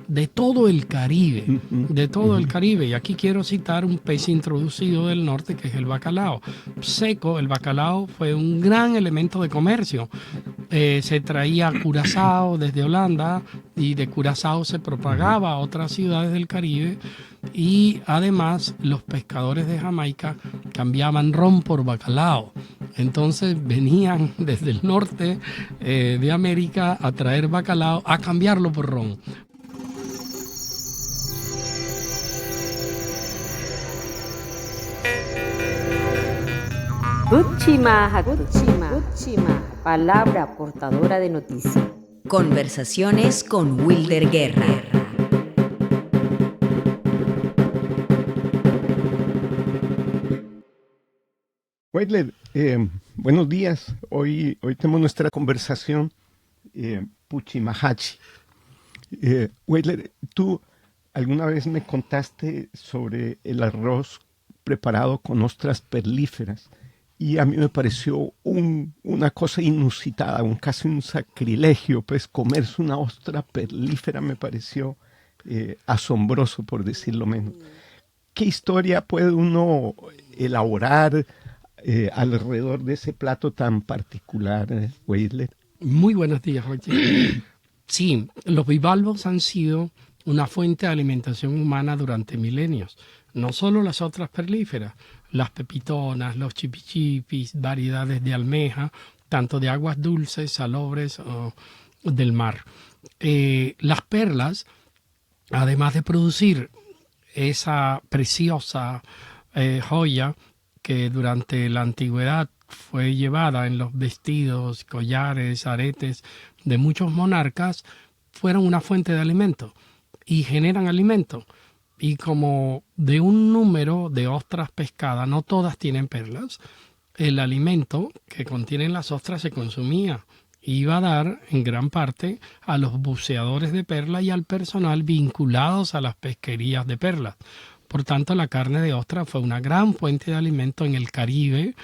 de todo el Caribe, Ujú, de todo el ujú. Caribe. Y aquí quiero citar un pez introducido del norte que es el bacalao. Seco, el bacalao fue un gran elemento de comercio. Se traía Curazao desde Holanda y de Curazao se Ujú. propagaba a otras ciudades del Caribe y además los pescadores de Jamaica cambiaban ron por bacalao. Entonces venían desde el norte de América a traer bacalao a cambiarlo por ron. Puchima Puchima, palabra portadora de noticia. Conversaciones con Wilder Guerra. Weidler, buenos días. Hoy tenemos nuestra conversación Puchimahachi. Weidler, tú alguna vez me contaste sobre el arroz preparado con ostras perlíferas y a mí me pareció una cosa inusitada, casi un sacrilegio, pues comerse una ostra perlífera me pareció asombroso, por decirlo menos. ¿Qué historia puede uno elaborar alrededor de ese plato tan particular, Weidler? Muy buenos días, Jorge. Sí, los bivalvos han sido una fuente de alimentación humana durante milenios. No solo las otras perlíferas, las pepitonas, los chipichipis, variedades de almeja, tanto de aguas dulces, salobres o del mar. Las perlas, además de producir esa preciosa joya que durante la antigüedad fue llevada en los vestidos, collares, aretes de muchos monarcas, fueron una fuente de alimento y generan alimento. Y como de un número de ostras pescadas, no todas tienen perlas, el alimento que contienen las ostras se consumía. Iba a dar en gran parte a los buceadores de perlas y al personal vinculados a las pesquerías de perlas. Por tanto, la carne de ostra fue una gran fuente de alimento en el Caribe,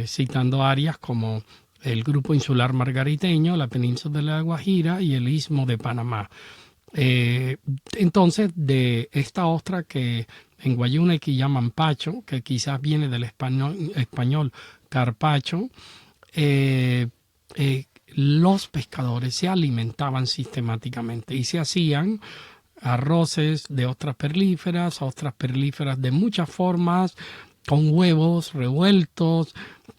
citando áreas como el grupo insular margariteño, la península de la Guajira y el istmo de Panamá. Entonces, de esta ostra que en Guayunequi llaman pacho, que quizás viene del español carpacho, los pescadores se alimentaban sistemáticamente y se hacían arroces de ostras perlíferas de muchas formas, con huevos revueltos,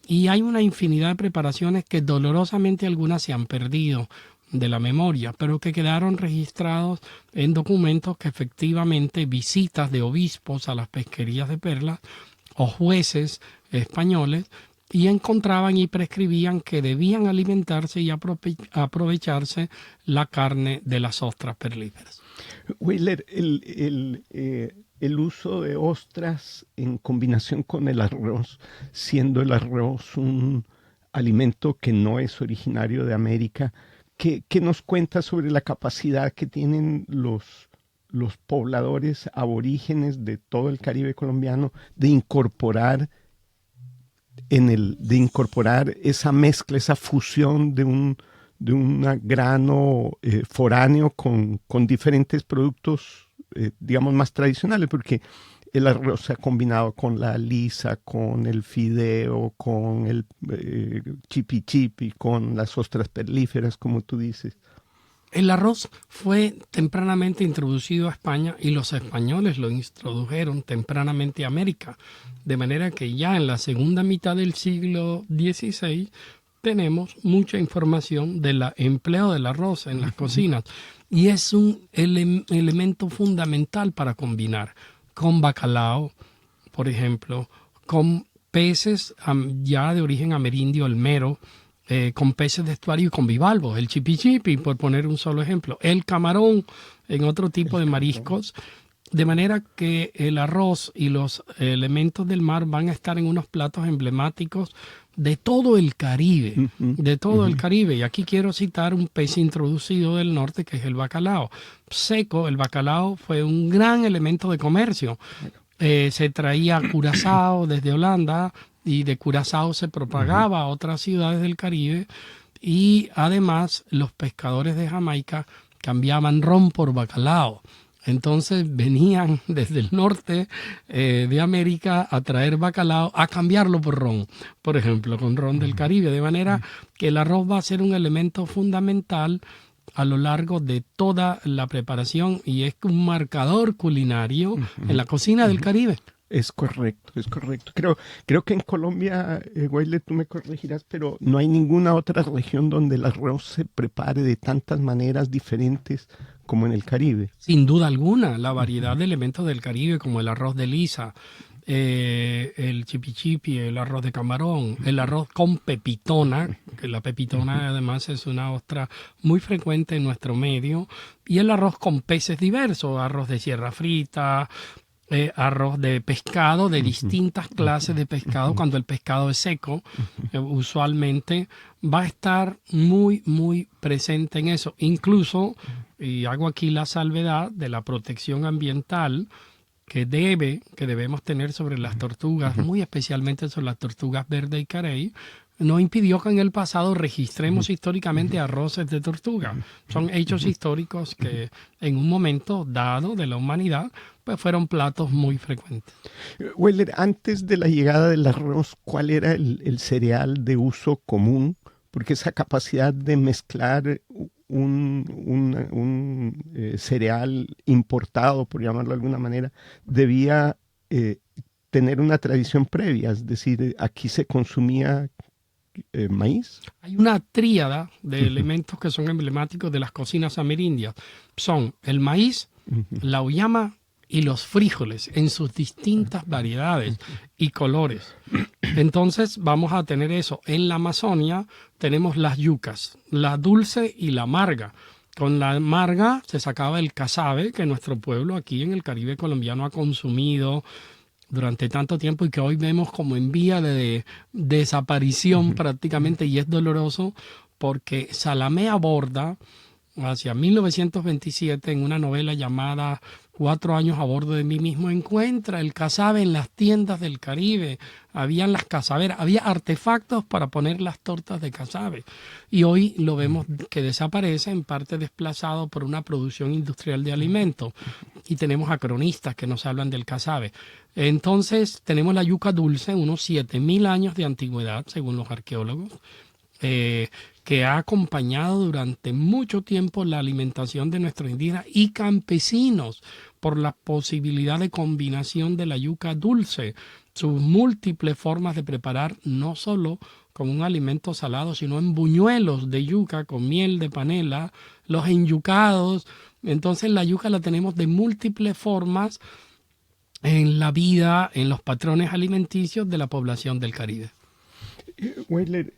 y hay una infinidad de preparaciones que dolorosamente algunas se han perdido de la memoria, pero que quedaron registrados en documentos que efectivamente visitas de obispos a las pesquerías de perlas o jueces españoles y encontraban y prescribían que debían alimentarse y aprovecharse la carne de las ostras perlíferas. Wheeler, el uso de ostras en combinación con el arroz, siendo el arroz un alimento que no es originario de América, ¿qué nos cuenta sobre la capacidad que tienen los pobladores aborígenes de todo el Caribe colombiano de incorporar esa mezcla, esa fusión de un grano foráneo con diferentes productos, digamos, más tradicionales? Porque el arroz se ha combinado con la lisa, con el fideo, con el chipi chipi, con las ostras perlíferas, como tú dices. El arroz fue tempranamente introducido a España y los españoles lo introdujeron tempranamente a América, de manera que ya en la segunda mitad del siglo XVI tenemos mucha información del empleo del arroz en las cocinas y es un elemento fundamental para combinar con bacalao, por ejemplo, con peces ya de origen amerindio, el mero, con peces de estuario y con bivalvos, el chipichipi, por poner un solo ejemplo, el camarón en otro tipo de mariscos, de manera que el arroz y los elementos del mar van a estar en unos platos emblemáticos de todo el Caribe, de todo el Caribe. Y aquí quiero citar un pez introducido del norte que es el bacalao. Seco, el bacalao fue un gran elemento de comercio. Se traía Curazao desde Holanda y de Curazao se propagaba a otras ciudades del Caribe y además los pescadores de Jamaica cambiaban ron por bacalao. Entonces venían desde el norte de América a traer bacalao, a cambiarlo por ron, por ejemplo, con ron del Caribe. De manera que el arroz va a ser un elemento fundamental a lo largo de toda la preparación y es un marcador culinario en la cocina del Caribe. Es correcto, es correcto. Creo que en Colombia, Weile, tú me corregirás, pero no hay ninguna otra región donde el arroz se prepare de tantas maneras diferentes como en el Caribe. Sin duda alguna, la variedad de elementos del Caribe, como el arroz de lisa, el chipichipi, el arroz de camarón, el arroz con pepitona, que la pepitona además es una ostra muy frecuente en nuestro medio, y el arroz con peces diversos, arroz de sierra frita, arroz de pescado, de distintas clases de pescado. Cuando el pescado es seco, usualmente va a estar muy, muy presente en eso. Incluso, y hago aquí la salvedad de la protección ambiental que debemos tener sobre las tortugas, muy especialmente sobre las tortugas verde y carey, no impidió que en el pasado registremos históricamente arroces de tortuga. Son hechos históricos que en un momento dado de la humanidad pues fueron platos muy frecuentes. Weller, antes de la llegada del arroz, ¿cuál era el cereal de uso común? Porque esa capacidad de mezclar un cereal importado, por llamarlo de alguna manera, debía tener una tradición previa. Es decir, aquí se consumía maíz. Hay una tríada de elementos que son emblemáticos de las cocinas amerindias. Son el maíz, la uyama y los frijoles en sus distintas variedades y colores. Entonces vamos a tener eso. En la Amazonia tenemos las yucas, la dulce y la amarga. Con la amarga se sacaba el casabe que nuestro pueblo aquí en el Caribe colombiano ha consumido durante tanto tiempo y que hoy vemos como en vía de desaparición prácticamente, y es doloroso porque Salamea Borda, hacia 1927, en una novela llamada 4 años a bordo de mí mismo, encuentra el casabe en las tiendas del Caribe. Habían las casaberas, había artefactos para poner las tortas de casabe. Y hoy lo vemos que desaparece, en parte desplazado por una producción industrial de alimentos. Y tenemos a cronistas que nos hablan del casabe. Entonces tenemos la yuca dulce, unos 7.000 años de antigüedad, según los arqueólogos, que ha acompañado durante mucho tiempo la alimentación de nuestros indígenas y campesinos por la posibilidad de combinación de la yuca dulce, sus múltiples formas de preparar no solo como un alimento salado, sino en buñuelos de yuca con miel de panela, los enyucados. Entonces la yuca la tenemos de múltiples formas en la vida, en los patrones alimenticios de la población del Caribe. Weller,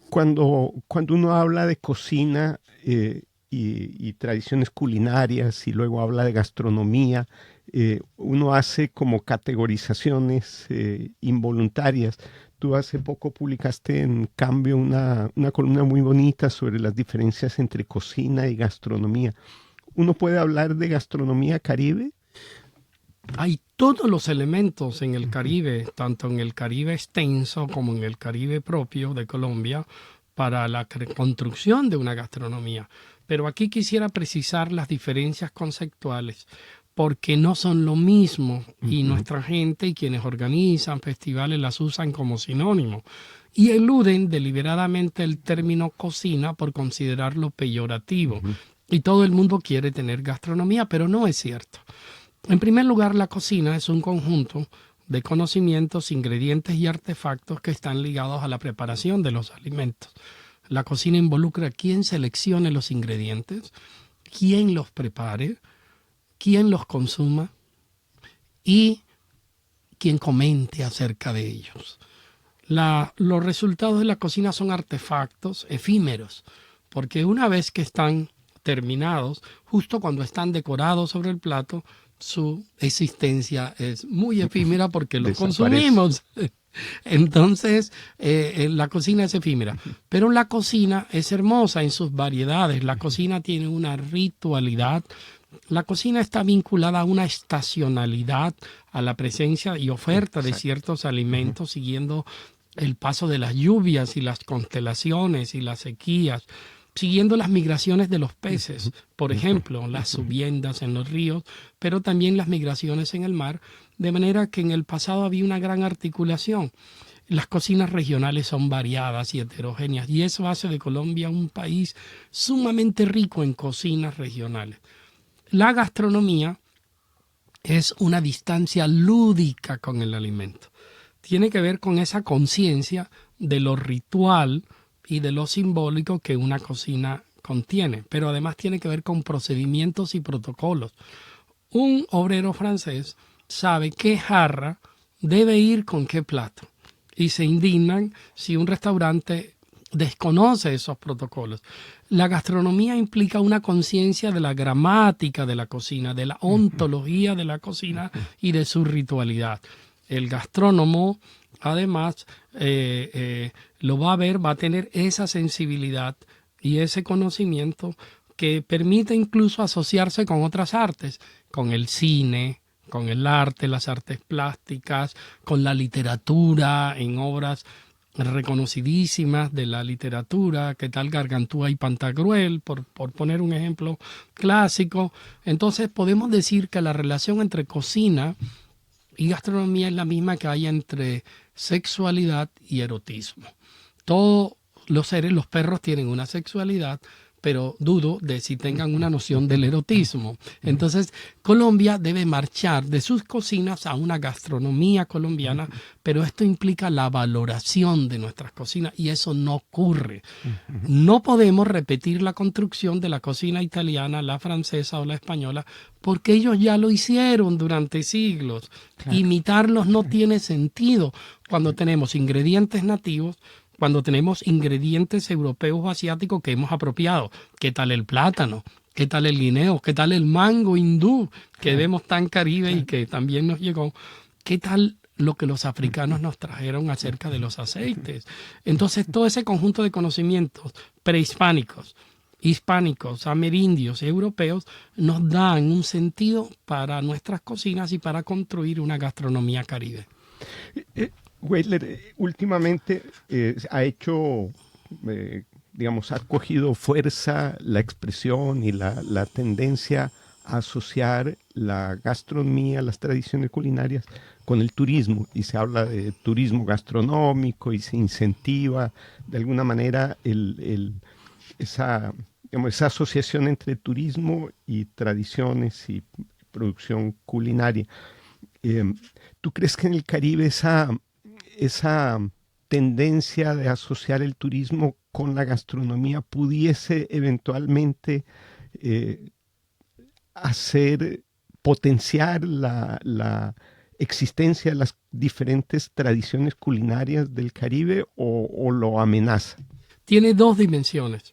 cuando uno habla de cocina y tradiciones culinarias y luego habla de gastronomía, uno hace como categorizaciones involuntarias. Tú hace poco publicaste en Cambio una columna muy bonita sobre las diferencias entre cocina y gastronomía. ¿Uno puede hablar de gastronomía caribe? Hay todos los elementos en el Caribe, tanto en el Caribe extenso como en el Caribe propio de Colombia, para la construcción de una gastronomía. Pero aquí quisiera precisar las diferencias conceptuales, porque no son lo mismo y nuestra gente y quienes organizan festivales las usan como sinónimo y eluden deliberadamente el término cocina por considerarlo peyorativo. Y todo el mundo quiere tener gastronomía, pero no es cierto. En primer lugar, la cocina es un conjunto de conocimientos, ingredientes y artefactos que están ligados a la preparación de los alimentos. La cocina involucra quién seleccione los ingredientes, quién los prepare, quién los consuma y quién comente acerca de ellos. Los resultados de la cocina son artefactos efímeros, porque una vez que están terminados, justo cuando están decorados sobre el plato, su existencia es muy efímera porque los consumimos. Entonces, la cocina es efímera. Pero la cocina es hermosa en sus variedades. La cocina tiene una ritualidad. La cocina está vinculada a una estacionalidad, a la presencia y oferta de ciertos alimentos, siguiendo el paso de las lluvias y las constelaciones y las sequías. siguiendo las migraciones de los peces, por ejemplo, las subiendas en los ríos, pero también las migraciones en el mar, de manera que en el pasado había una gran articulación. Las cocinas regionales son variadas y heterogéneas, y eso hace de Colombia un país sumamente rico en cocinas regionales. La gastronomía es una distancia lúdica con el alimento. Tiene que ver con esa conciencia de lo ritual y de lo simbólico que una cocina contiene, pero además tiene que ver con procedimientos y protocolos. Un obrero francés sabe qué jarra debe ir con qué plato y se indignan si un restaurante desconoce esos protocolos. La gastronomía implica una conciencia de la gramática de la cocina, de la ontología de la cocina y de su ritualidad. El gastrónomo, además, lo va a ver, va a tener esa sensibilidad y ese conocimiento que permite incluso asociarse con otras artes, con el cine, con el arte, las artes plásticas, con la literatura, en obras reconocidísimas de la literatura, que tal Gargantúa y Pantagruel, por poner un ejemplo clásico. Entonces podemos decir que la relación entre cocina y gastronomía es la misma que hay entre sexualidad y erotismo. Todos los seres, los perros tienen una sexualidad, pero dudo de si tengan una noción del erotismo. Entonces, Colombia debe marchar de sus cocinas a una gastronomía colombiana, pero esto implica la valoración de nuestras cocinas y eso no ocurre. No podemos repetir la construcción de la cocina italiana, la francesa o la española, porque ellos ya lo hicieron durante siglos. Claro. Imitarlos no tiene sentido cuando tenemos ingredientes nativos, cuando tenemos ingredientes europeos o asiáticos que hemos apropiado. ¿Qué tal el plátano? ¿Qué tal el guineo? ¿Qué tal el mango hindú que vemos tan caribe y que también nos llegó? ¿Qué tal lo que los africanos nos trajeron acerca de los aceites? Entonces, todo ese conjunto de conocimientos prehispánicos, hispánicos, amerindios y europeos nos dan un sentido para nuestras cocinas y para construir una gastronomía caribe. Weidler, últimamente ha hecho, ha cogido fuerza la expresión y la tendencia a asociar la gastronomía, las tradiciones culinarias con el turismo, y se habla de turismo gastronómico y se incentiva de alguna manera esa asociación entre turismo y tradiciones y producción culinaria. ¿Tú crees que en el Caribe esa tendencia de asociar el turismo con la gastronomía pudiese eventualmente potenciar la existencia de las diferentes tradiciones culinarias del Caribe o lo amenaza? Tiene dos dimensiones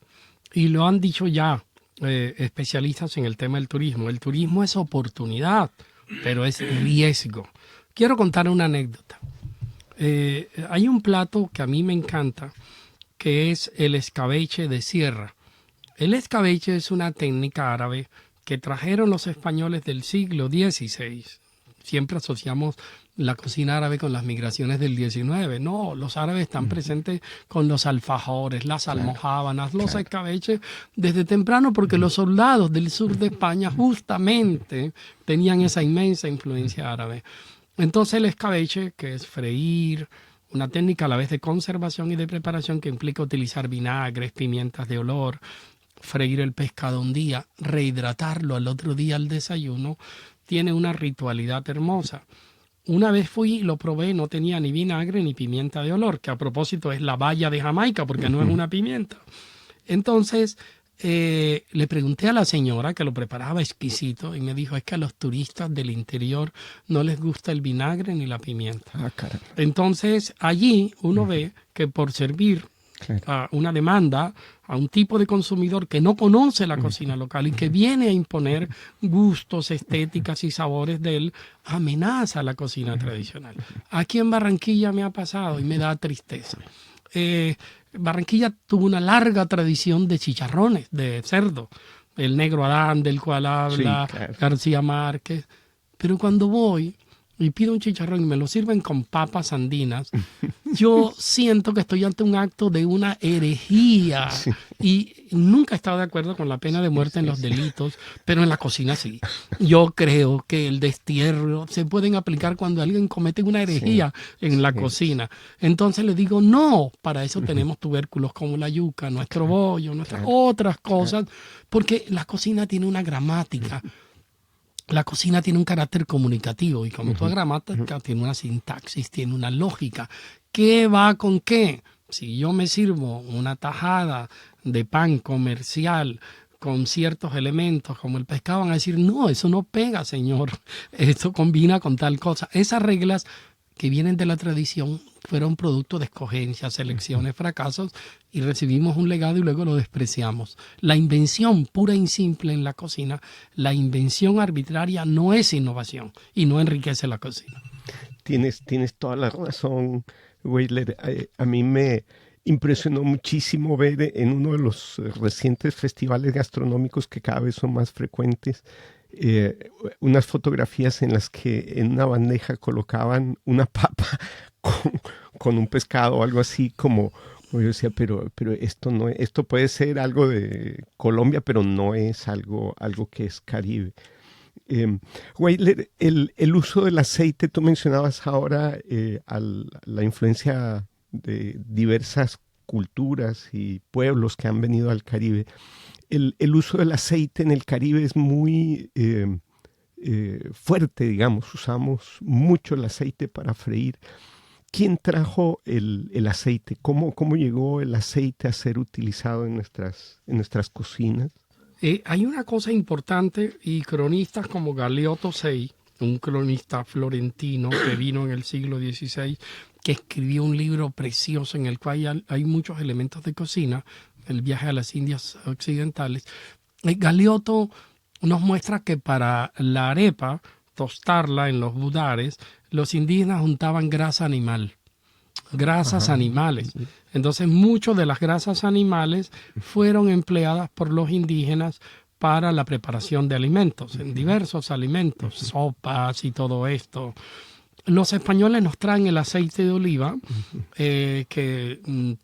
y lo han dicho ya especialistas en el tema del turismo. El turismo es oportunidad, pero es riesgo. Quiero contar una anécdota. Hay un plato que a mí me encanta, que es el escabeche de sierra. El escabeche es una técnica árabe que trajeron los españoles del siglo XVI. Siempre asociamos la cocina árabe con las migraciones del XIX. No, los árabes están presentes con los alfajores, las almojábanas, los escabeches desde temprano, porque los soldados del sur de España justamente tenían esa inmensa influencia árabe. Entonces el escabeche, que es freír, una técnica a la vez de conservación y de preparación que implica utilizar vinagres, pimientas de olor, freír el pescado un día, rehidratarlo al otro día al desayuno, tiene una ritualidad hermosa. Una vez fui y lo probé, no tenía ni vinagre ni pimienta de olor, que a propósito es la baya de Jamaica, porque no es una pimienta. Entonces le pregunté a la señora que lo preparaba exquisito y me dijo, es que a los turistas del interior no les gusta el vinagre ni la pimienta. Entonces allí uno ve que por servir una demanda a un tipo de consumidor que no conoce la cocina local y que viene a imponer gustos, estéticas y sabores de él, amenaza a la cocina tradicional. Aquí en Barranquilla me ha pasado y me da tristeza. Barranquilla tuvo una larga tradición de chicharrones, de cerdo. El Negro Adán, del cual habla García Márquez. Pero cuando voy y pido un chicharrón y me lo sirven con papas andinas, yo siento que estoy ante un acto de una herejía. Y nunca he estado de acuerdo con la pena de muerte en los delitos, pero en la cocina sí. Yo creo que el destierro se pueden aplicar cuando alguien comete una herejía en la cocina. Entonces le digo, no, para eso tenemos tubérculos como la yuca, nuestro bollo, nuestras otras cosas, porque la cocina tiene una gramática. La cocina tiene un carácter comunicativo y como toda gramática tiene una sintaxis, tiene una lógica. ¿Qué va con qué? Si yo me sirvo una tajada de pan comercial con ciertos elementos como el pescado, van a decir, no, eso no pega, señor. Esto combina con tal cosa. Esas reglas que vienen de la tradición fueron producto de escogencias, selecciones, fracasos, y recibimos un legado y luego lo despreciamos. La invención pura y simple en la cocina, la invención arbitraria no es innovación y no enriquece la cocina. Tienes toda la razón, Weiler. A mí me impresionó muchísimo ver en uno de los recientes festivales gastronómicos que cada vez son más frecuentes, unas fotografías en las que en una bandeja colocaban una papa con un pescado o algo así, como yo decía, pero esto puede ser algo de Colombia, pero no es algo que es Caribe. Weiler, el uso del aceite, tú mencionabas ahora la influencia de diversas culturas y pueblos que han venido al Caribe. El uso del aceite en el Caribe es muy fuerte, digamos. Usamos mucho el aceite para freír. ¿Quién trajo el aceite? ¿Cómo llegó el aceite a ser utilizado en nuestras cocinas? Hay una cosa importante, y cronistas como Galeotto Sei, un cronista florentino que vino en el siglo XVI, que escribió un libro precioso en el cual hay muchos elementos de cocina, el viaje a las Indias Occidentales. Galeotto nos muestra que para la arepa, tostarla en los budares, los indígenas juntaban grasa animal, grasas animales. Entonces, muchas de las grasas animales fueron empleadas por los indígenas para la preparación de alimentos, en diversos alimentos, sopas y todo esto. Los españoles nos traen el aceite de oliva, que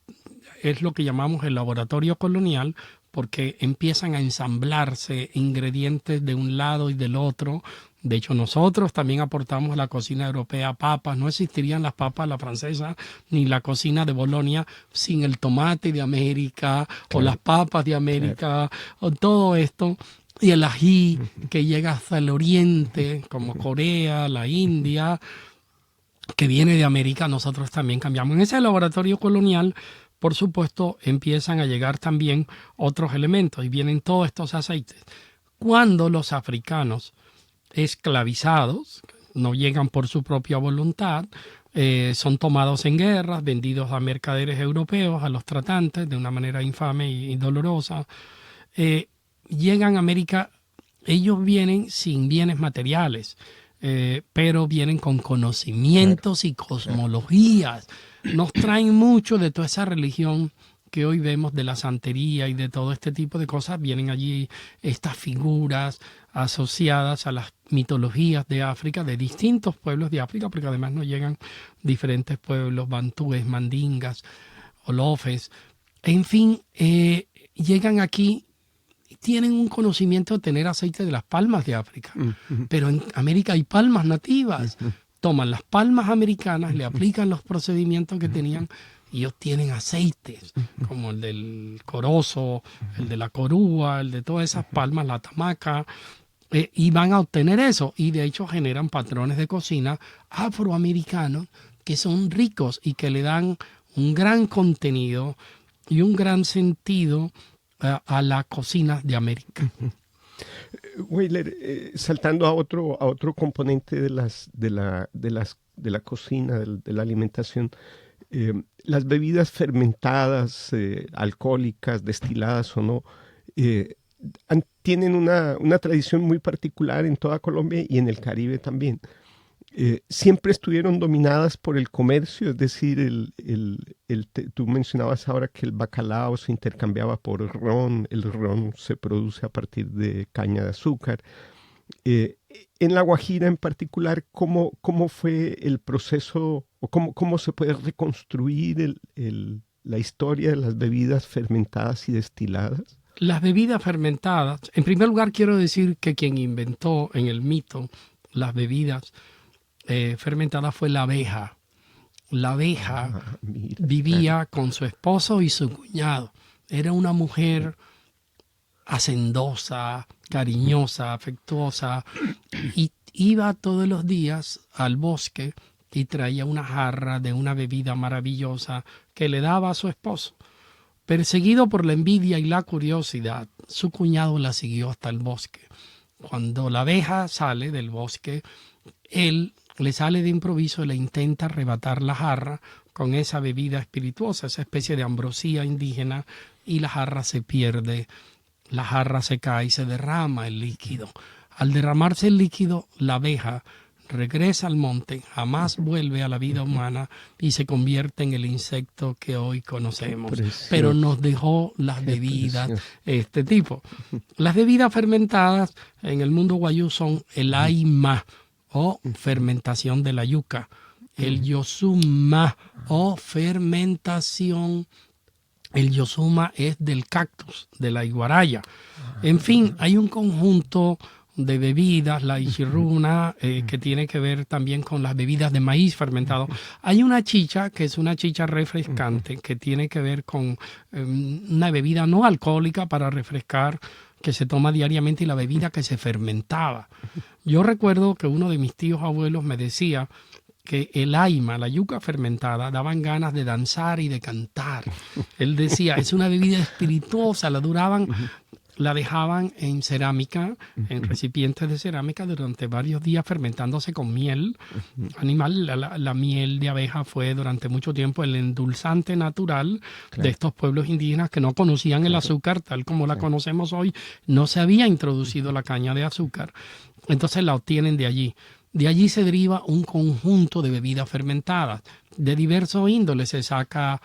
es lo que llamamos el laboratorio colonial, porque empiezan a ensamblarse ingredientes de un lado y del otro. De hecho, nosotros también aportamos a la cocina europea papas. No existirían las papas a la francesa ni la cocina de Bolonia sin el tomate de América, o las papas de América, o todo esto. Y el ají que llega hasta el oriente, como Corea, la India, que viene de América, nosotros también cambiamos. En ese laboratorio colonial, por supuesto, empiezan a llegar también otros elementos y vienen todos estos aceites. Cuando los africanos esclavizados, no llegan por su propia voluntad, son tomados en guerras, vendidos a mercaderes europeos, a los tratantes, de una manera infame y dolorosa, llegan a América. Ellos vienen sin bienes materiales, pero vienen con conocimientos y cosmologías. Nos traen mucho de toda esa religión que hoy vemos, de la santería y de todo este tipo de cosas. Vienen allí estas figuras asociadas a las mitologías de África, de distintos pueblos de África, porque además nos llegan diferentes pueblos, bantúes, mandingas, olofes, en fin, llegan aquí. Tienen un conocimiento de tener aceite de las palmas de África, pero en América hay palmas nativas. Toman las palmas americanas, le aplican los procedimientos que tenían y ellos tienen aceites, como el del corozo, el de la corúa, el de todas esas palmas, la tamaca, y van a obtener eso. Y de hecho generan patrones de cocina afroamericanos que son ricos y que le dan un gran contenido y un gran sentido a la cocina de América. Weiler, saltando a otro componente de la cocina, de la alimentación, las bebidas fermentadas, alcohólicas, destiladas o no, tienen una tradición muy particular en toda Colombia y en el Caribe también. Siempre estuvieron dominadas por el comercio, es decir, tú mencionabas ahora que el bacalao se intercambiaba por ron, el ron se produce a partir de caña de azúcar. En La Guajira en particular, ¿cómo fue el proceso o cómo se puede reconstruir la historia de las bebidas fermentadas y destiladas? Las bebidas fermentadas, en primer lugar quiero decir que quien inventó en el mito las bebidas fermentadas fue la abeja. La abeja vivía con su esposo y su cuñado. Era una mujer hacendosa, cariñosa, afectuosa, y iba todos los días al bosque y traía una jarra de una bebida maravillosa que le daba a su esposo. Perseguido por la envidia y la curiosidad, su cuñado la siguió hasta el bosque. Cuando la abeja sale del bosque, él le sale de improviso y le intenta arrebatar la jarra con esa bebida espirituosa, esa especie de ambrosía indígena, y la jarra se pierde, la jarra se cae y se derrama el líquido. Al derramarse el líquido, la abeja regresa al monte, jamás vuelve a la vida humana y se convierte en el insecto que hoy conocemos. Pero nos dejó las bebidas, este tipo. Las bebidas fermentadas en el mundo guayú son el aima, o fermentación de la yuca, el yosuma, o fermentación. El yosuma es del cactus, de la iguaraya. En fin, hay un conjunto de bebidas, la ichirruna, que tiene que ver también con las bebidas de maíz fermentado. Hay una chicha, que es una chicha refrescante, que tiene que ver con una bebida no alcohólica para refrescar, que se toma diariamente, y la bebida que se fermentaba. Yo recuerdo que uno de mis tíos abuelos me decía que el aima, la yuca fermentada, daban ganas de danzar y de cantar. Él decía, es una bebida espirituosa, la dejaban en cerámica, en recipientes de cerámica durante varios días fermentándose con miel animal. La miel de abeja fue durante mucho tiempo el endulzante natural de estos pueblos indígenas que no conocían el azúcar tal como la conocemos hoy. No se había introducido la caña de azúcar, entonces la obtienen de allí. De allí se deriva un conjunto de bebidas fermentadas de diversos índoles. Se saca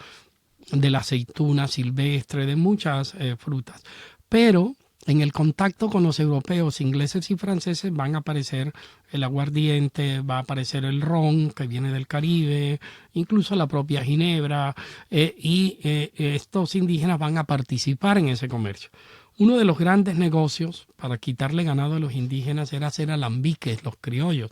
de la aceituna silvestre, de muchas frutas. Pero en el contacto con los europeos, ingleses y franceses van a aparecer el aguardiente, va a aparecer el ron que viene del Caribe, incluso la propia ginebra, y estos indígenas van a participar en ese comercio. Uno de los grandes negocios para quitarle ganado a los indígenas era hacer alambiques, los criollos,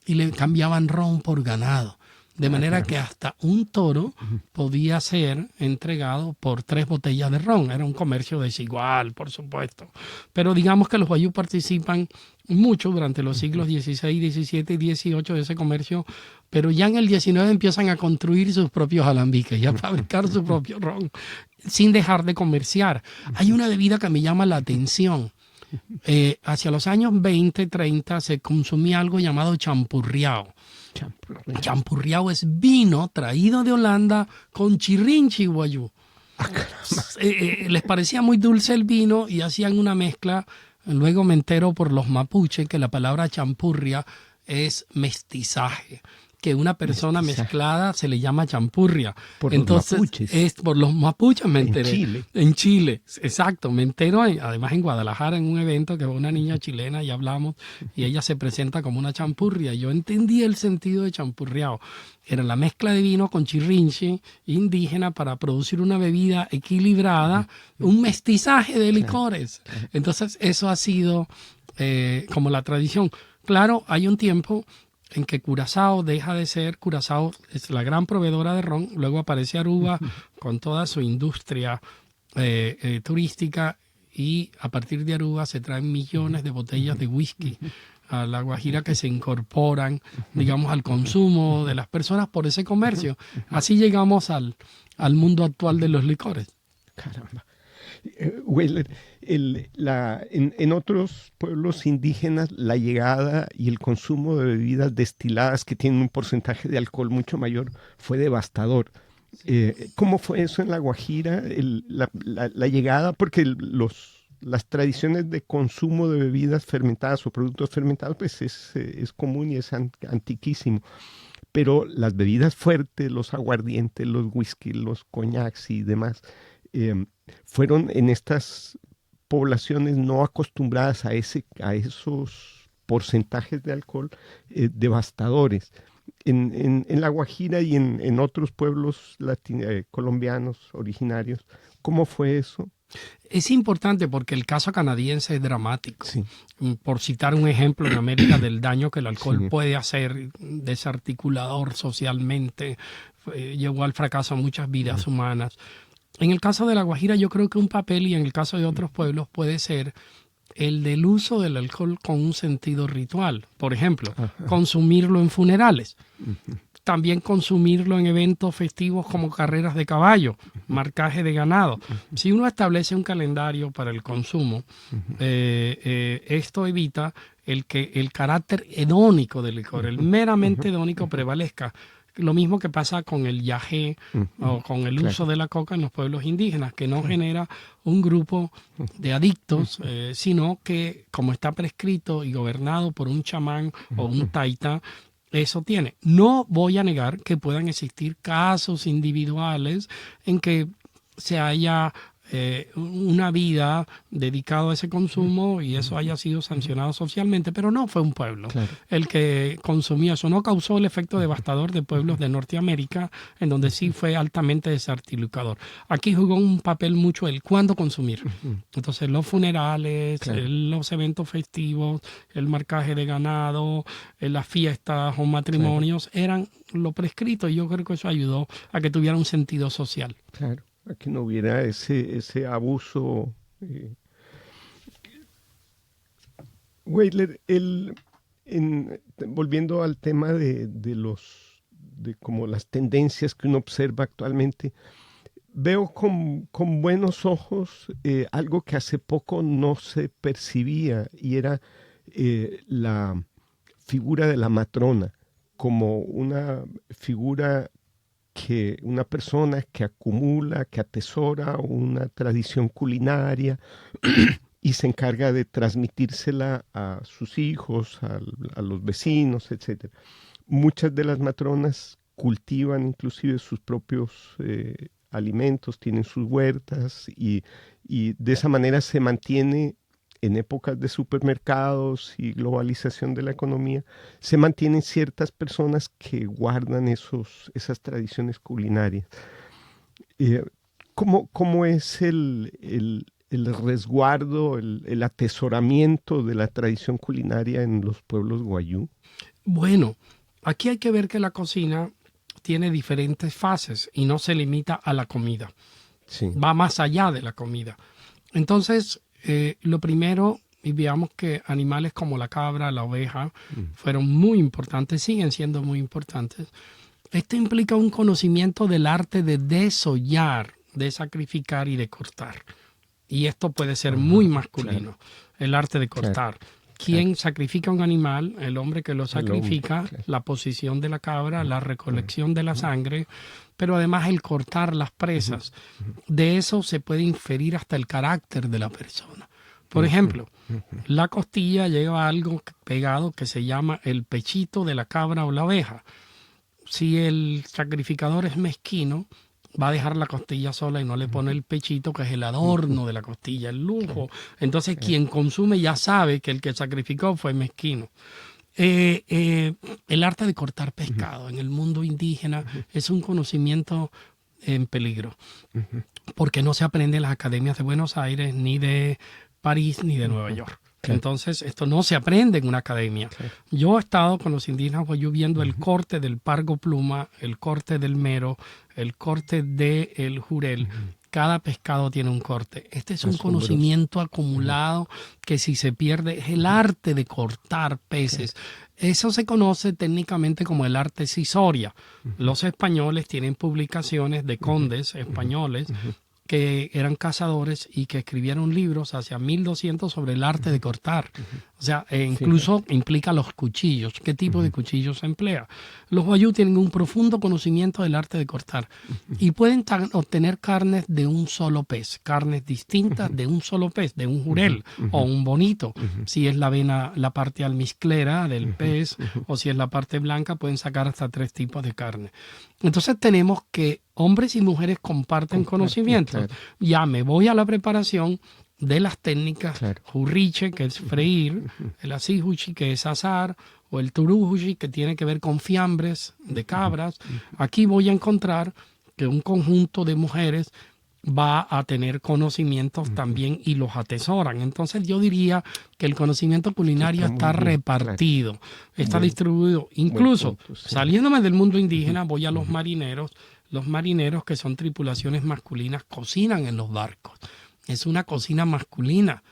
y le cambiaban ron por ganado. De manera que hasta un toro podía ser entregado por 3 botellas de ron. Era un comercio desigual, por supuesto. Pero digamos que los guayú participan mucho durante los siglos XVI, XVII y XVIII de ese comercio, pero ya en el XIX empiezan a construir sus propios alambiques y a fabricar su propio ron, sin dejar de comerciar. Hay una bebida que me llama la atención. Hacia los años 20, 30 se consumía algo llamado champurriao. Champurriao es vino traído de Holanda con chirrinchi guayú. Les parecía muy dulce el vino y hacían una mezcla. Luego me entero por los mapuches que la palabra champurria es mestizaje, que una persona mezclada se le llama champurria. Entonces, los mapuches. Es por los mapuches me enteré. En Chile, exacto. Me entero, además en Guadalajara, en un evento que fue una niña chilena y hablamos, y ella se presenta como una champurria. Yo entendí el sentido de champurriao. Era la mezcla de vino con chirrinchi indígena para producir una bebida equilibrada, un mestizaje de licores. Entonces, eso ha sido como la tradición. Claro, hay un tiempo en que Curazao deja de ser, Curazao es la gran proveedora de ron, luego aparece Aruba con toda su industria turística, y a partir de Aruba se traen millones de botellas de whisky a La Guajira que se incorporan, digamos, al consumo de las personas por ese comercio. Así llegamos al mundo actual de los licores. Caramba. Weller, en otros pueblos indígenas la llegada y el consumo de bebidas destiladas que tienen un porcentaje de alcohol mucho mayor fue devastador. ¿Cómo fue eso en La Guajira, la llegada? Porque las tradiciones de consumo de bebidas fermentadas o productos fermentados pues es común y es antiquísimo. Pero las bebidas fuertes, los aguardientes, los whisky, los coñacs y demás, fueron en estas poblaciones no acostumbradas a esos porcentajes de alcohol devastadores. En La Guajira y en otros pueblos colombianos originarios, ¿cómo fue eso? Es importante porque el caso canadiense es dramático. Sí. Por citar un ejemplo en América del daño que el alcohol Sí. puede hacer, desarticulador socialmente, llevó al fracaso a muchas vidas humanas. En el caso de La Guajira yo creo que un papel, y en el caso de otros pueblos, puede ser el del uso del alcohol con un sentido ritual. Por ejemplo, consumirlo en funerales. También consumirlo en eventos festivos como carreras de caballo, marcaje de ganado. Si uno establece un calendario para el consumo, esto evita que el carácter hedónico del licor, el meramente hedónico, prevalezca. Lo mismo que pasa con el yagé o con el uso de la coca en los pueblos indígenas, que no genera un grupo de adictos, sino que, como está prescrito y gobernado por un chamán o un taita, eso tiene. No voy a negar que puedan existir casos individuales en que se haya una vida dedicada a ese consumo y eso haya sido sancionado socialmente, pero no fue un pueblo el que consumía eso. No causó el efecto devastador de pueblos de Norteamérica, en donde sí fue altamente desarticulador. Aquí jugó un papel mucho el cuándo consumir. Entonces los funerales, los eventos festivos, el marcaje de ganado, las fiestas o matrimonios eran lo prescrito, y yo creo que eso ayudó a que tuviera un sentido social. Claro, a que no hubiera ese abuso. Weidler, volviendo al tema de como las tendencias que uno observa actualmente, veo con buenos ojos algo que hace poco no se percibía, y era la figura de la matrona como una figura una persona que acumula, que atesora una tradición culinaria y se encarga de transmitírsela a sus hijos, a los vecinos, etc. Muchas de las matronas cultivan inclusive sus propios alimentos, tienen sus huertas y de esa manera se mantiene. En épocas de supermercados y globalización de la economía, se mantienen ciertas personas que guardan esas tradiciones culinarias. ¿Cómo es el resguardo, el atesoramiento de la tradición culinaria en los pueblos guayú? Bueno, aquí hay que ver que la cocina tiene diferentes fases y no se limita a la comida. Sí. Va más allá de la comida. Entonces, lo primero, y veamos que animales como la cabra, la oveja, fueron muy importantes, siguen siendo muy importantes. Esto implica un conocimiento del arte de desollar, de sacrificar y de cortar. Y esto puede ser muy masculino, el arte de cortar. ¿Quién sacrifica un animal? El hombre que lo sacrifica, la posición de la cabra, la recolección de la sangre, pero además el cortar las presas. De eso se puede inferir hasta el carácter de la persona. Por ejemplo, la costilla lleva algo pegado que se llama el pechito de la cabra o la oveja. Si el sacrificador es mezquino, va a dejar la costilla sola y no le pone el pechito, que es el adorno de la costilla, el lujo. Entonces, quien consume ya sabe que el que sacrificó fue mezquino. El arte de cortar pescado en el mundo indígena es un conocimiento en peligro, porque no se aprende en las academias de Buenos Aires, ni de París, ni de Nueva York. Entonces, esto no se aprende en una academia. Yo he estado con los indígenas guayú viendo el corte del pargo pluma, el corte del mero, el corte del jurel. Cada pescado tiene un corte. Este es un conocimiento acumulado que si se pierde es el arte de cortar peces. Eso se conoce técnicamente como el arte cisoria. Los españoles tienen publicaciones de condes españoles que eran cazadores y que escribieron libros hacia 1200 sobre el arte de cortar. O sea, incluso implica los cuchillos. ¿Qué tipo de cuchillos se emplea? Los guayú tienen un profundo conocimiento del arte de cortar y pueden obtener carnes de un solo pez, carnes distintas de un solo pez, de un jurel o un bonito. Si es la vena, la parte almizclera del pez o si es la parte blanca, pueden sacar hasta 3 tipos de carne. Entonces tenemos que hombres y mujeres comparten conocimientos. Ya me voy a la preparación de las técnicas jurriche, que es freír, el asijuchi, que es asar, o el turujuchi, que tiene que ver con fiambres de cabras. Aquí voy a encontrar que un conjunto de mujeres va a tener conocimientos también y los atesoran. Entonces yo diría que el conocimiento culinario está repartido, está distribuido. Incluso, saliéndome del mundo indígena, voy a los marineros. Los marineros, que son tripulaciones masculinas, cocinan en los barcos. Es una cocina masculina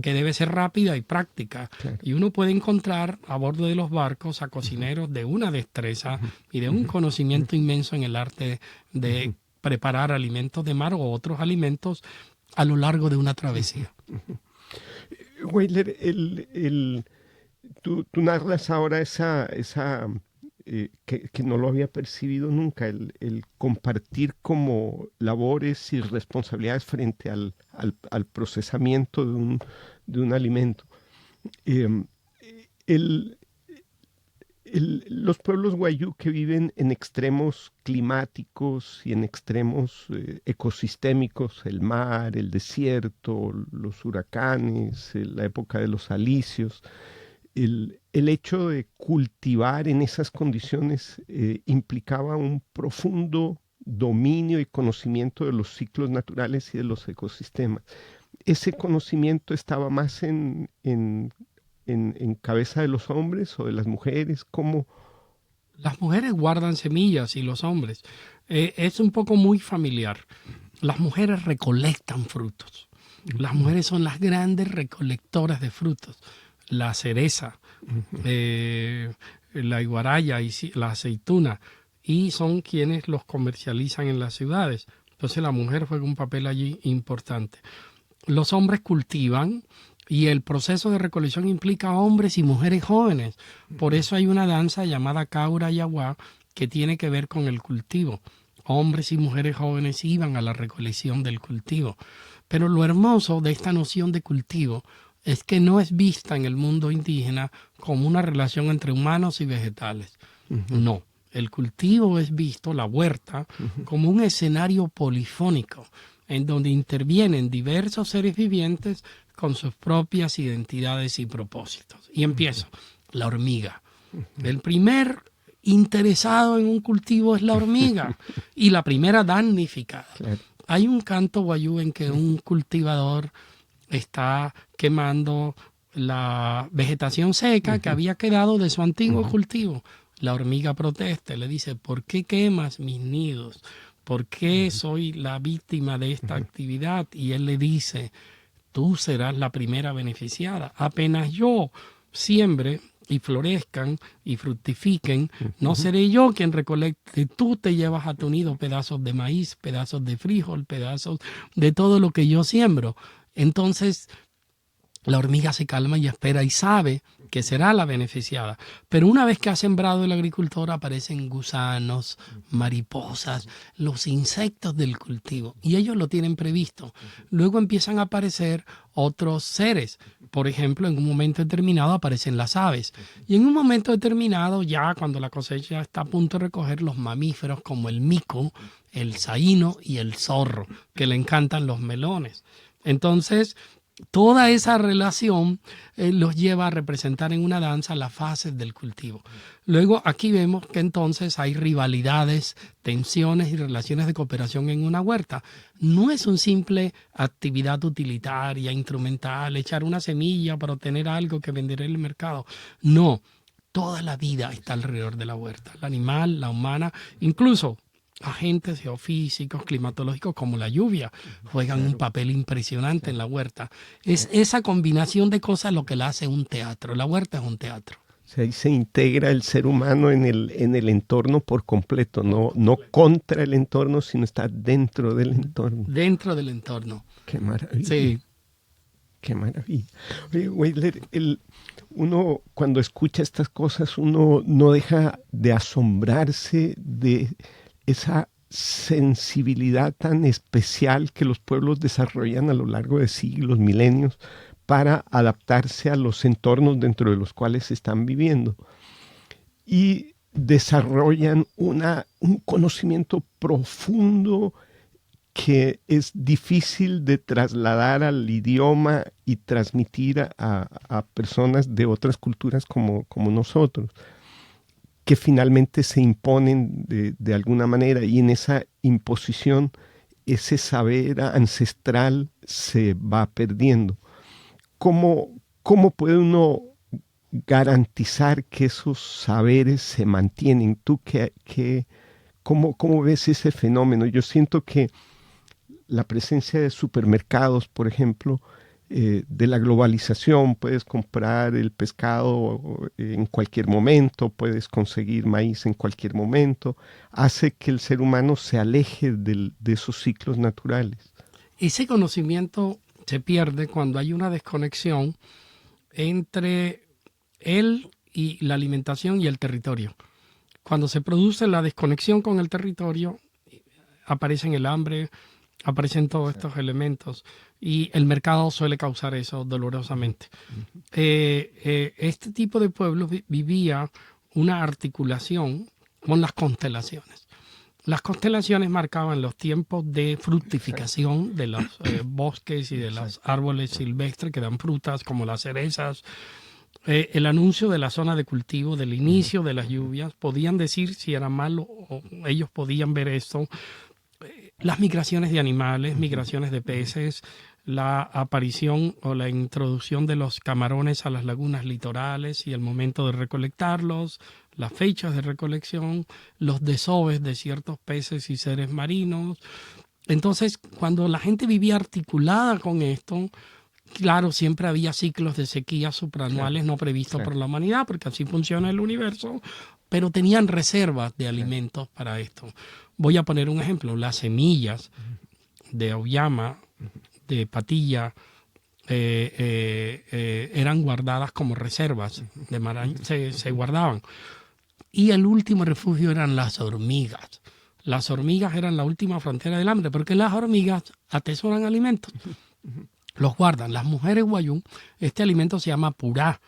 que debe ser rápida y práctica. Y uno puede encontrar a bordo de los barcos a cocineros de una destreza y de un conocimiento inmenso en el arte de preparar alimentos de mar o otros alimentos a lo largo de una travesía. Weiler, tú narras ahora que no lo había percibido nunca, el compartir como labores y responsabilidades frente al procesamiento de un alimento. Los pueblos wayuu que viven en extremos climáticos y en extremos ecosistémicos, el mar, el desierto, los huracanes, la época de los alisios, el hecho de cultivar en esas condiciones implicaba un profundo dominio y conocimiento de los ciclos naturales y de los ecosistemas. Ese conocimiento estaba más en cabeza de los hombres o de las mujeres. ¿Cómo? Las mujeres guardan semillas y los hombres. Es un poco muy familiar. Las mujeres recolectan frutos. Las mujeres son las grandes recolectoras de frutos. La cereza, la iguaraya y la aceituna, y son quienes los comercializan en las ciudades. Entonces la mujer juega un papel allí importante. Los hombres cultivan y el proceso de recolección implica hombres y mujeres jóvenes. Por eso hay una danza llamada Kaura Yaguá que tiene que ver con el cultivo. Hombres y mujeres jóvenes iban a la recolección del cultivo. Pero lo hermoso de esta noción de cultivo es que no es vista en el mundo indígena como una relación entre humanos y vegetales. No, el cultivo es visto, la huerta, como un escenario polifónico en donde intervienen diversos seres vivientes con sus propias identidades y propósitos. Y empiezo, la hormiga. El primer interesado en un cultivo es la hormiga y la primera damnificada. Hay un canto wayuu en que un cultivador está quemando la vegetación seca que había quedado de su antiguo cultivo. La hormiga protesta, le dice, ¿por qué quemas mis nidos? ¿Por qué soy la víctima de esta actividad? Y él le dice, tú serás la primera beneficiada. Apenas yo siembre y florezcan y fructifiquen, no seré yo quien recolecte. Tú te llevas a tu nido pedazos de maíz, pedazos de frijol, pedazos de todo lo que yo siembro. Entonces la hormiga se calma y espera y sabe que será la beneficiada. Pero una vez que ha sembrado el agricultor, aparecen gusanos, mariposas, los insectos del cultivo. Y ellos lo tienen previsto. Luego empiezan a aparecer otros seres. Por ejemplo, en un momento determinado aparecen las aves. Y en un momento determinado, ya cuando la cosecha está a punto de recoger, los mamíferos como el mico, el saíno y el zorro, que le encantan los melones. Entonces, toda esa relación los lleva a representar en una danza las fases del cultivo. Luego aquí vemos que entonces hay rivalidades, tensiones y relaciones de cooperación en una huerta. No es una simple actividad utilitaria, instrumental, echar una semilla para obtener algo que vender en el mercado. No, toda la vida está alrededor de la huerta. La animal, la humana, incluso agentes geofísicos, climatológicos como la lluvia juegan un papel impresionante en la huerta. Es esa combinación de cosas lo que la hace un teatro. La huerta es un teatro. O sea, ahí se integra el ser humano en el entorno por completo, no contra el entorno, sino está dentro del entorno. Dentro del entorno. Qué maravilla. Sí. Qué maravilla. Oye, Weiler, uno cuando escucha estas cosas, uno no deja de asombrarse de esa sensibilidad tan especial que los pueblos desarrollan a lo largo de siglos, milenios, para adaptarse a los entornos dentro de los cuales están viviendo. Y desarrollan un conocimiento profundo que es difícil de trasladar al idioma y transmitir a personas de otras culturas como nosotros, que finalmente se imponen de alguna manera, y en esa imposición ese saber ancestral se va perdiendo. ¿Cómo puede uno garantizar que esos saberes se mantienen? ¿Tú cómo ves ese fenómeno? Yo siento que la presencia de supermercados, por ejemplo, de la globalización, puedes comprar el pescado en cualquier momento, puedes conseguir maíz en cualquier momento, hace que el ser humano se aleje de esos ciclos naturales. Ese conocimiento se pierde cuando hay una desconexión entre él y la alimentación y el territorio. Cuando se produce la desconexión con el territorio, aparecen el hambre, aparecen todos estos elementos y el mercado suele causar eso dolorosamente. Este tipo de pueblos vivía una articulación con las constelaciones. Las constelaciones marcaban los tiempos de fructificación de los bosques y de los árboles silvestres que dan frutas como las cerezas. El anuncio de la zona de cultivo, del inicio de las lluvias, podían decir si era malo o ellos podían ver esto. Las migraciones de animales, migraciones de peces, la aparición o la introducción de los camarones a las lagunas litorales y el momento de recolectarlos, las fechas de recolección, los desoves de ciertos peces y seres marinos. Entonces, cuando la gente vivía articulada con esto, claro, siempre había ciclos de sequía supranuales no previstos por la humanidad, porque así funciona el universo, pero tenían reservas de alimentos para esto. Voy a poner un ejemplo. Las semillas de auyama, de patilla, eran guardadas como reservas de maraña, se guardaban. Y el último refugio eran las hormigas. Las hormigas eran la última frontera del hambre, porque las hormigas atesoran alimentos. Los guardan. Las mujeres guayú, este alimento se llama purá.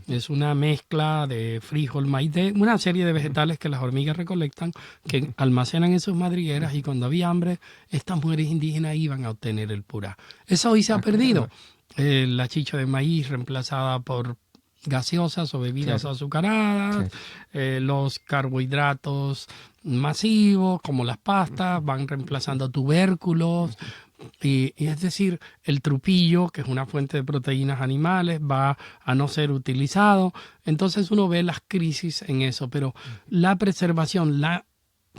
Es una mezcla de frijol, maíz, de una serie de vegetales que las hormigas recolectan, que almacenan en sus madrigueras, y cuando había hambre, estas mujeres indígenas iban a obtener el purá. Eso hoy se ha perdido. La chicha de maíz reemplazada por gaseosas o bebidas azucaradas, los carbohidratos masivos como las pastas van reemplazando tubérculos. Y es decir, el trupillo, que es una fuente de proteínas animales, va a no ser utilizado. Entonces uno ve las crisis en eso, pero la preservación, la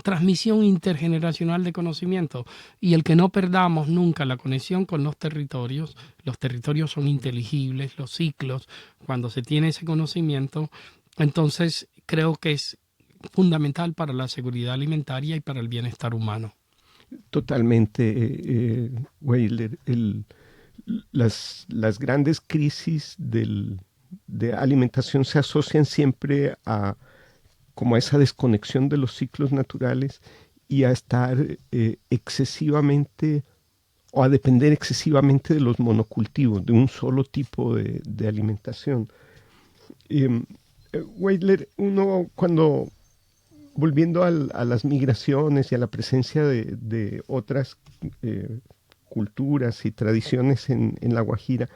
transmisión intergeneracional de conocimiento y el que no perdamos nunca la conexión con los territorios son inteligibles, los ciclos, cuando se tiene ese conocimiento, entonces creo que es fundamental para la seguridad alimentaria y para el bienestar humano. Totalmente, Weiler. Las grandes crisis de alimentación se asocian siempre como a esa desconexión de los ciclos naturales y a estar excesivamente o a depender excesivamente de los monocultivos, de un solo tipo de alimentación. Weiler, uno cuando... Volviendo a las migraciones y a la presencia de otras culturas y tradiciones en La Guajira,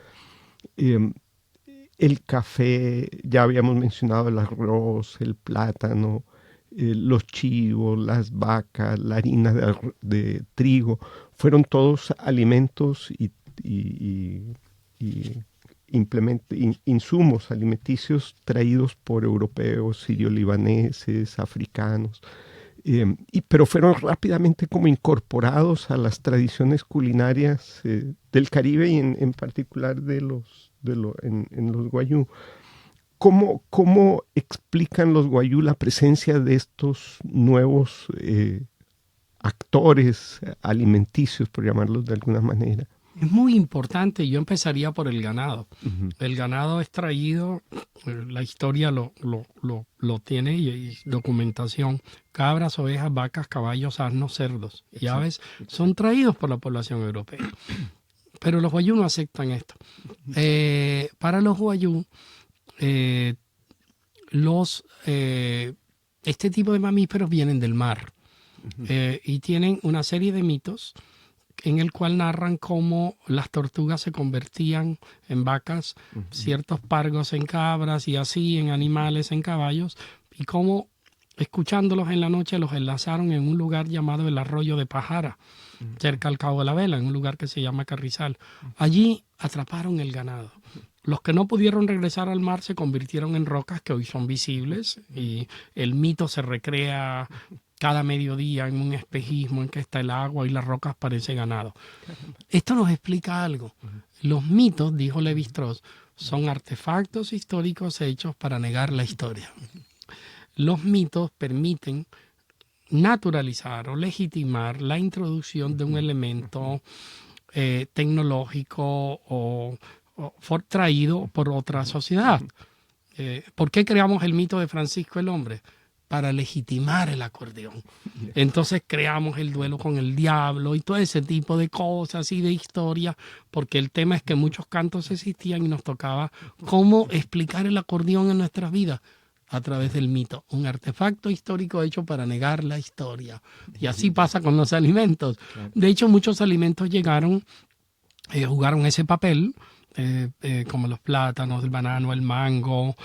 el café, ya habíamos mencionado el arroz, el plátano, los chivos, las vacas, la harina de trigo, fueron todos alimentos y insumos alimenticios traídos por europeos, sirio-libaneses, africanos, pero fueron rápidamente como incorporados a las tradiciones culinarias del Caribe y en particular en los guayú. ¿Cómo explican los guayú la presencia de estos nuevos actores alimenticios, por llamarlos de alguna manera? Es muy importante. Yo empezaría por el ganado. El ganado es traído, la historia lo tiene y documentación. Cabras, ovejas, vacas, caballos, asnos, cerdos y aves son traídos por la población europea. Pero los guayú no aceptan esto. Para los guayú, este tipo de mamíferos vienen del mar y tienen una serie de mitos en el cual narran cómo las tortugas se convertían en vacas, ciertos pargos en cabras y así en animales, en caballos, y cómo escuchándolos en la noche, los enlazaron en un lugar llamado el Arroyo de Pajara, cerca al Cabo de la Vela, en un lugar que se llama Carrizal. Allí atraparon el ganado. Los que no pudieron regresar al mar se convirtieron en rocas que hoy son visibles, y el mito se recrea cada mediodía en un espejismo en que está el agua y las rocas parecen ganado. Esto nos explica algo. Los mitos, dijo Lévi-Strauss, son artefactos históricos hechos para negar la historia. Los mitos permiten naturalizar o legitimar la introducción de un elemento tecnológico o traído por otra sociedad. ¿Por qué creamos el mito de Francisco el Hombre? Para legitimar el acordeón. Entonces creamos el duelo con el diablo y todo ese tipo de cosas y de historia, porque el tema es que muchos cantos existían y nos tocaba cómo explicar el acordeón en nuestras vidas a través del mito, un artefacto histórico hecho para negar la historia. Y así pasa con los alimentos. De hecho, muchos alimentos jugaron ese papel, como los plátanos, el banano, el mango.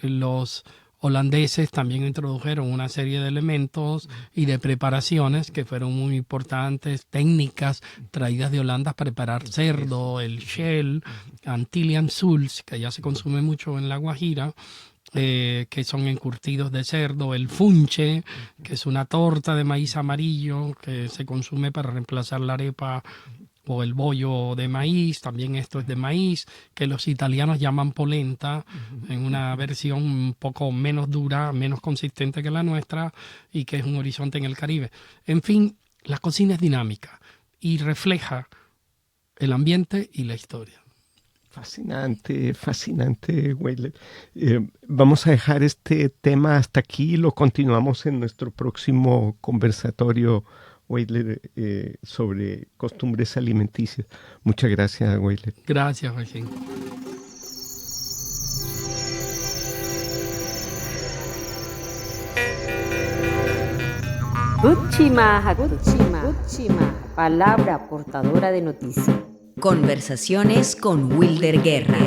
Los holandeses también introdujeron una serie de elementos y de preparaciones que fueron muy importantes, técnicas traídas de Holanda para preparar cerdo, el shell, Antillian Souls, que ya se consume mucho en La Guajira, que son encurtidos de cerdo, el funche, que es una torta de maíz amarillo que se consume para reemplazar la arepa o el bollo de maíz. También esto es de maíz, que los italianos llaman polenta, en una versión un poco menos dura, menos consistente que la nuestra, y que es un horizonte en el Caribe. En fin, la cocina es dinámica y refleja el ambiente y la historia. Fascinante, fascinante, Weidler. Vamos a dejar este tema hasta aquí y lo continuamos en nuestro próximo conversatorio, Weidler, sobre costumbres alimenticias. Muchas gracias, Weidler. Gracias, Joaquín. Cuchima, palabra portadora de noticias. Conversaciones con Wilder Guerra.